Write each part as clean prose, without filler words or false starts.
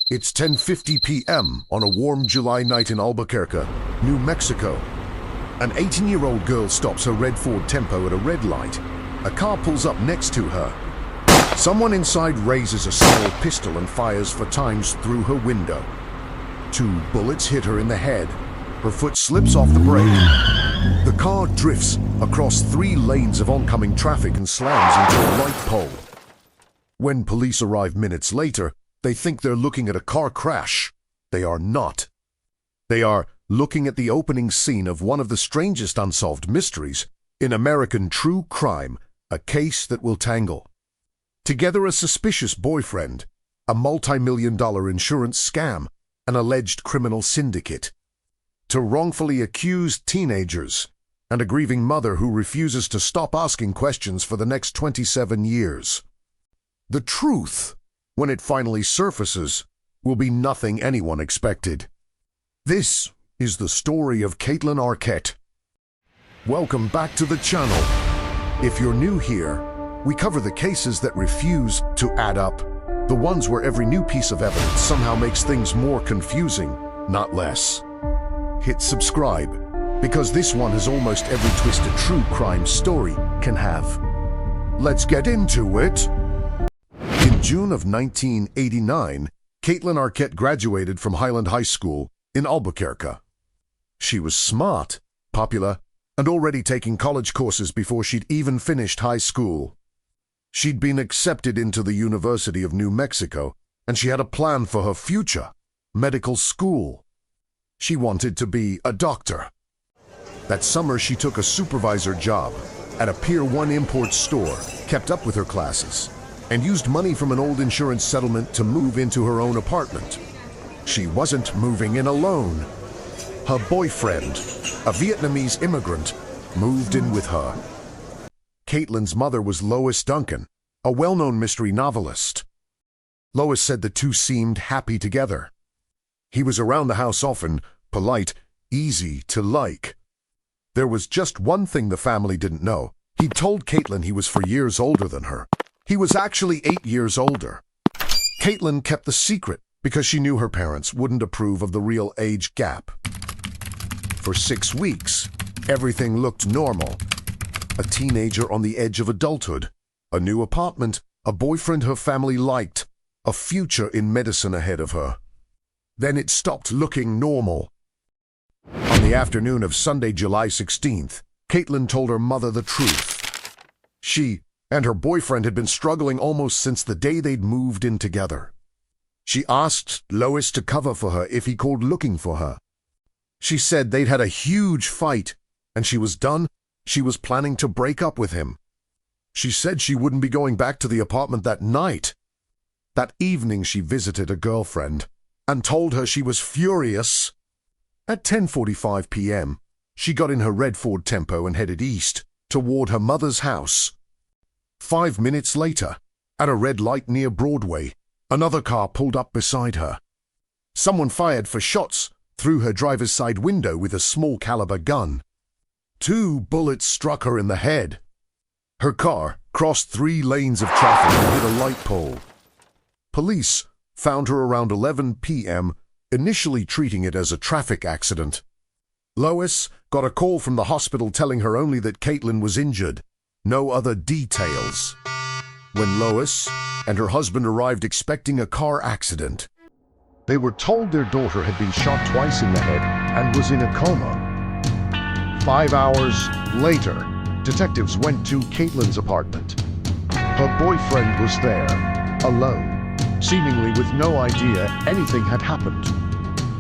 It's 10:50 p.m. on a warm July night in Albuquerque, New Mexico. An 18-year-old girl stops her red Ford Tempo at a red light. A car pulls up next to her. Someone inside raises a small pistol and fires 4 times through her window. 2 bullets hit her in the head. Her foot slips off the brake. The car drifts across 3 lanes of oncoming traffic and slams into a light pole. When police arrive minutes later, they think they're looking at a car crash. They are not. They are looking at the opening scene of one of the strangest unsolved mysteries in American true crime, a case that will tangle together a suspicious boyfriend, a multi-million-dollar insurance scam, an alleged criminal syndicate, to wrongfully accused teenagers, and a grieving mother who refuses to stop asking questions for the next 27 years. The truth, when it finally surfaces, will be nothing anyone expected. This is the story of Kaitlyn Arquette. Welcome back to the channel. If you're new here, we cover the cases that refuse to add up, the ones where every new piece of evidence somehow makes things more confusing, not less. Hit subscribe, because this one has almost every twist a true crime story can have. Let's get into it. In June of 1989, Kaitlyn Arquette graduated from Highland High School in Albuquerque. She was smart, popular, and already taking college courses before she'd even finished high school. She'd been accepted into the University of New Mexico, and she had a plan for her future, medical school. She wanted to be a doctor. That summer, she took a supervisor job at a Pier 1 import store, kept up with her classes, and used money from an old insurance settlement to move into her own apartment. She wasn't moving in alone. Her boyfriend, a Vietnamese immigrant, moved in with her. Kaitlyn's mother was Lois Duncan, a well-known mystery novelist. Lois said the two seemed happy together. He was around the house often, polite, easy to like. There was just one thing the family didn't know. He'd told Kaitlyn he was 4 years older than her. He was actually 8 years older. Kaitlyn kept the secret because she knew her parents wouldn't approve of the real age gap. For 6 weeks, everything looked normal. A teenager on the edge of adulthood, a new apartment, a boyfriend her family liked, a future in medicine ahead of her. Then it stopped looking normal. On the afternoon of Sunday, July 16th, Kaitlyn told her mother the truth. She and her boyfriend had been struggling almost since the day they'd moved in together. She asked Lois to cover for her if he called looking for her. She said they'd had a huge fight, and she was done. She was planning to break up with him. She said she wouldn't be going back to the apartment that night. That evening she visited a girlfriend and told her she was furious. At 10:45 p.m., she got in her red Ford Tempo and headed east toward her mother's house. 5 minutes later, at a red light near Broadway, another car pulled up beside her. Someone fired 4 shots through her driver's side window with a small caliber gun. 2 bullets struck her in the head. Her car crossed 3 lanes of traffic and hit a light pole. Police found her around 11 p.m., initially treating it as a traffic accident. Lois got a call from the hospital telling her only that Kaitlyn was injured. No other details. When Lois and her husband arrived expecting a car accident, they were told their daughter had been shot twice in the head and was in a coma. 5 hours later, detectives went to Kaitlyn's apartment. Her boyfriend was there, alone, seemingly with no idea anything had happened.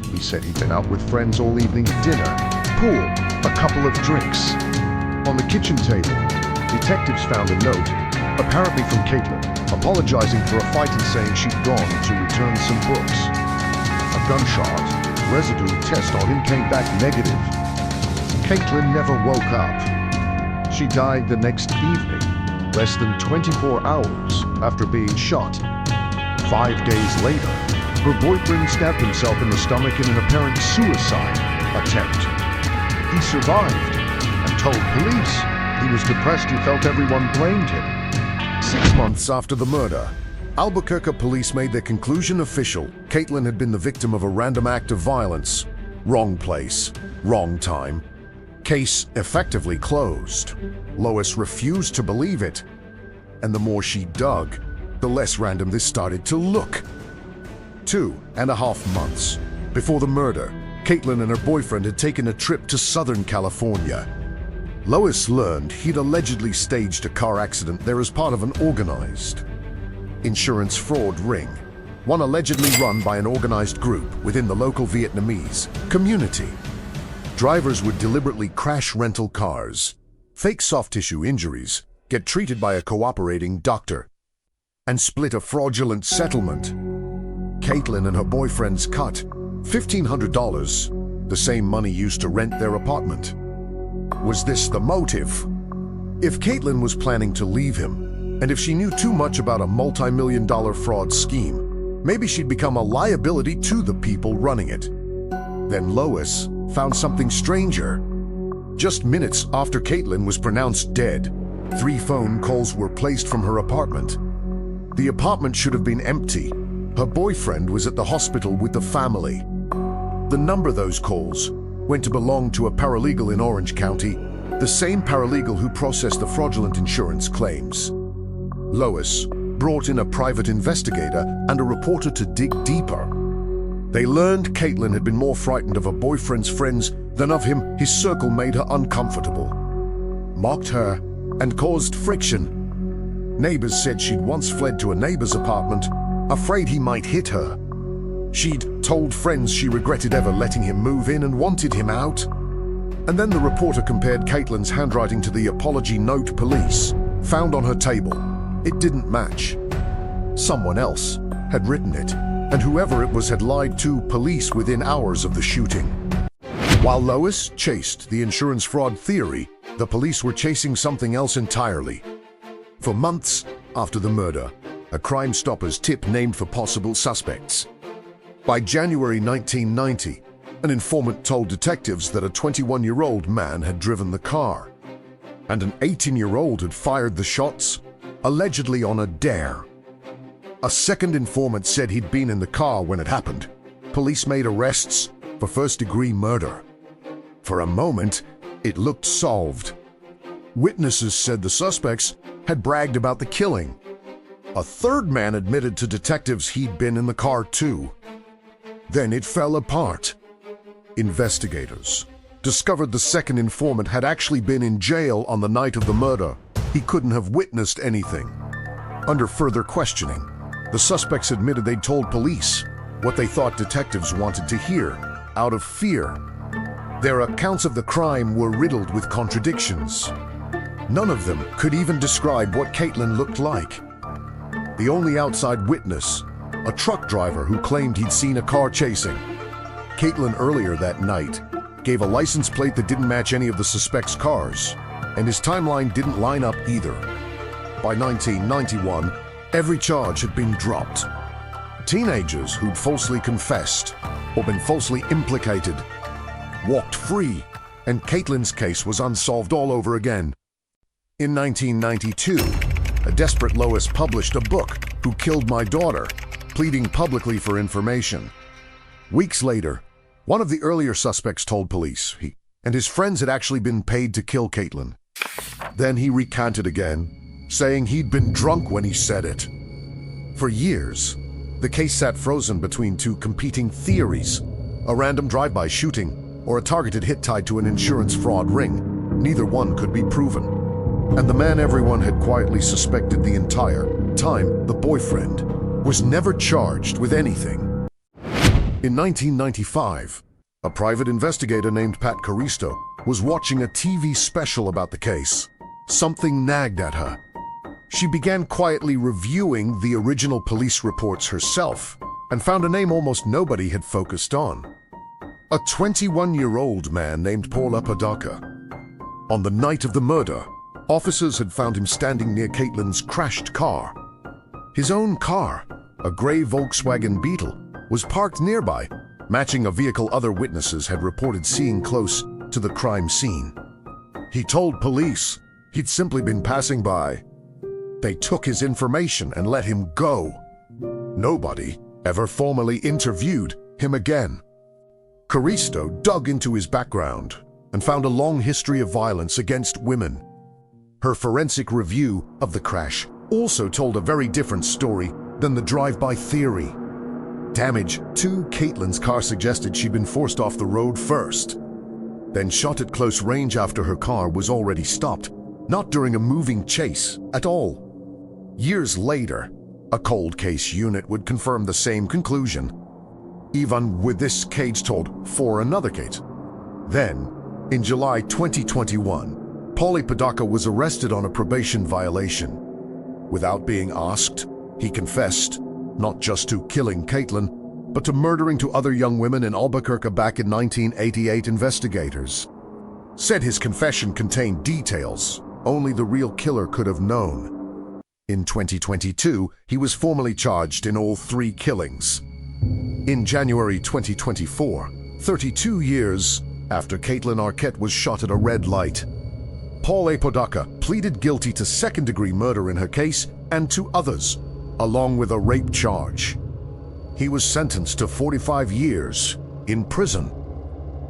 He said he'd been out with friends all evening, dinner, pool, a couple of drinks. On the kitchen table, detectives found a note, apparently from Kaitlyn, apologizing for a fight and saying she'd gone to return some books. A gunshot residue test on him came back negative. Kaitlyn never woke up. She died the next evening, less than 24 hours after being shot. 5 days later, her boyfriend stabbed himself in the stomach in an apparent suicide attempt. He survived and told police he was depressed and felt everyone blamed him. 6 months after the murder, Albuquerque police made their conclusion official. Kaitlyn had been the victim of a random act of violence. Wrong place, wrong time. Case effectively closed. Lois refused to believe it. And the more she dug, the less random this started to look. 2.5 months before the murder, Kaitlyn and her boyfriend had taken a trip to Southern California. Lois learned he'd allegedly staged a car accident there as part of an organized insurance fraud ring, one allegedly run by an organized group within the local Vietnamese community. Drivers would deliberately crash rental cars, fake soft tissue injuries, get treated by a cooperating doctor, and split a fraudulent settlement. Kaitlyn and her boyfriend's cut $1,500, the same money used to rent their apartment. Was this the motive? If Kaitlyn was planning to leave him, and if she knew too much about a multi-million-dollar fraud scheme, maybe she'd become a liability to the people running it. Then Lois found something stranger. Just minutes after Kaitlyn was pronounced dead, 3 phone calls were placed from her apartment. The apartment should have been empty. Her boyfriend was at the hospital with the family. The number those calls went to belong to a paralegal in Orange County, the same paralegal who processed the fraudulent insurance claims. Lois brought in a private investigator and a reporter to dig deeper. They learned Kaitlyn had been more frightened of her boyfriend's friends than of him. His circle made her uncomfortable, mocked her, and caused friction. Neighbors said she'd once fled to a neighbor's apartment, afraid he might hit her. She'd told friends she regretted ever letting him move in and wanted him out. And then the reporter compared Kaitlyn's handwriting to the apology note police found on her table. It didn't match. Someone else had written it, and whoever it was had lied to police within hours of the shooting. While Lois chased the insurance fraud theory, the police were chasing something else entirely. For months after the murder, a Crime Stoppers tip named for possible suspects. By January 1990, an informant told detectives that a 21-year-old man had driven the car, and an 18-year-old had fired the shots, allegedly on a dare. A second informant said he'd been in the car when it happened. Police made arrests for first-degree murder. For a moment, it looked solved. Witnesses said the suspects had bragged about the killing. A third man admitted to detectives he'd been in the car too. Then it fell apart. Investigators discovered the second informant had actually been in jail on the night of the murder. He couldn't have witnessed anything. Under further questioning, the suspects admitted they'd told police what they thought detectives wanted to hear, out of fear. Their accounts of the crime were riddled with contradictions. None of them could even describe what Kaitlyn looked like. The only outside witness, a truck driver who claimed he'd seen a car chasing Kaitlyn earlier that night, gave a license plate that didn't match any of the suspects' cars, and his timeline didn't line up either. By 1991, every charge had been dropped. Teenagers who'd falsely confessed or been falsely implicated walked free, and Kaitlyn's case was unsolved all over again. In 1992, a desperate Lois published a book, Who Killed My Daughter, pleading publicly for information. Weeks later, one of the earlier suspects told police he and his friends had actually been paid to kill Kaitlyn. Then he recanted again, saying he'd been drunk when he said it. For years, the case sat frozen between 2 competing theories: a random drive-by shooting or a targeted hit tied to an insurance fraud ring. Neither one could be proven. And the man everyone had quietly suspected the entire time, the boyfriend, was never charged with anything. In 1995, a private investigator named Pat Caristo was watching a TV special about the case. Something nagged at her. She began quietly reviewing the original police reports herself and found a name almost nobody had focused on. A 21-year-old man named Paul Apodaca. On the night of the murder, officers had found him standing near Kaitlyn's crashed car. His own car, a gray Volkswagen Beetle, was parked nearby, matching a vehicle other witnesses had reported seeing close to the crime scene. He told police he'd simply been passing by. They took his information and let him go. Nobody ever formally interviewed him again. Caristo dug into his background and found a long history of violence against women. Her forensic review of the crash also told a very different story than the drive-by theory. Damage to Kaitlyn's car suggested she'd been forced off the road first, then shot at close range after her car was already stopped, not during a moving chase at all. Years later, a cold case unit would confirm the same conclusion, even with this case told for another case. Then, in July 2021, Paul Apodaca was arrested on a probation violation. Without being asked, he confessed not just to killing Kaitlyn, but to murdering two other young women in Albuquerque back in 1988. Investigators said his confession contained details only the real killer could have known. In 2022, he was formally charged in all 3 killings. In January 2024, 32 years after Kaitlyn Arquette was shot at a red light, Paul Apodaca pleaded guilty to second-degree murder in her case and 2 others, along with a rape charge. He was sentenced to 45 years in prison.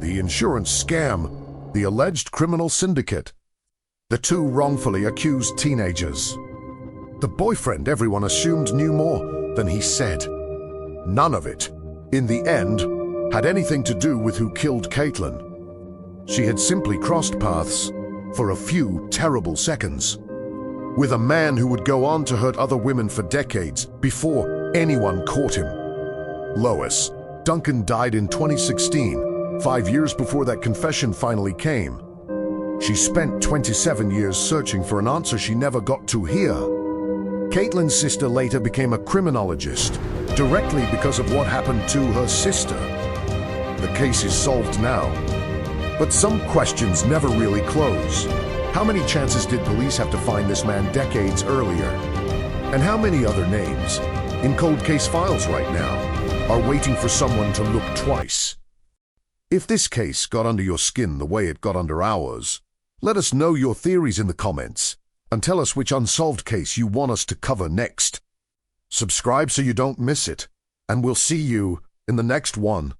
The insurance scam, the alleged criminal syndicate, the 2 wrongfully accused teenagers. The boyfriend everyone assumed knew more than he said. None of it, in the end, had anything to do with who killed Kaitlyn. She had simply crossed paths for a few terrible seconds with a man who would go on to hurt other women for decades before anyone caught him. Lois Duncan died in 2016, 5 years before that confession finally came. She spent 27 years searching for an answer she never got to hear. Kaitlyn's sister later became a criminologist, directly because of what happened to her sister. The case is solved now, but some questions never really close. How many chances did police have to find this man decades earlier? And how many other names, in cold case files right now, are waiting for someone to look twice? If this case got under your skin the way it got under ours, let us know your theories in the comments and tell us which unsolved case you want us to cover next. Subscribe so you don't miss it, and we'll see you in the next one.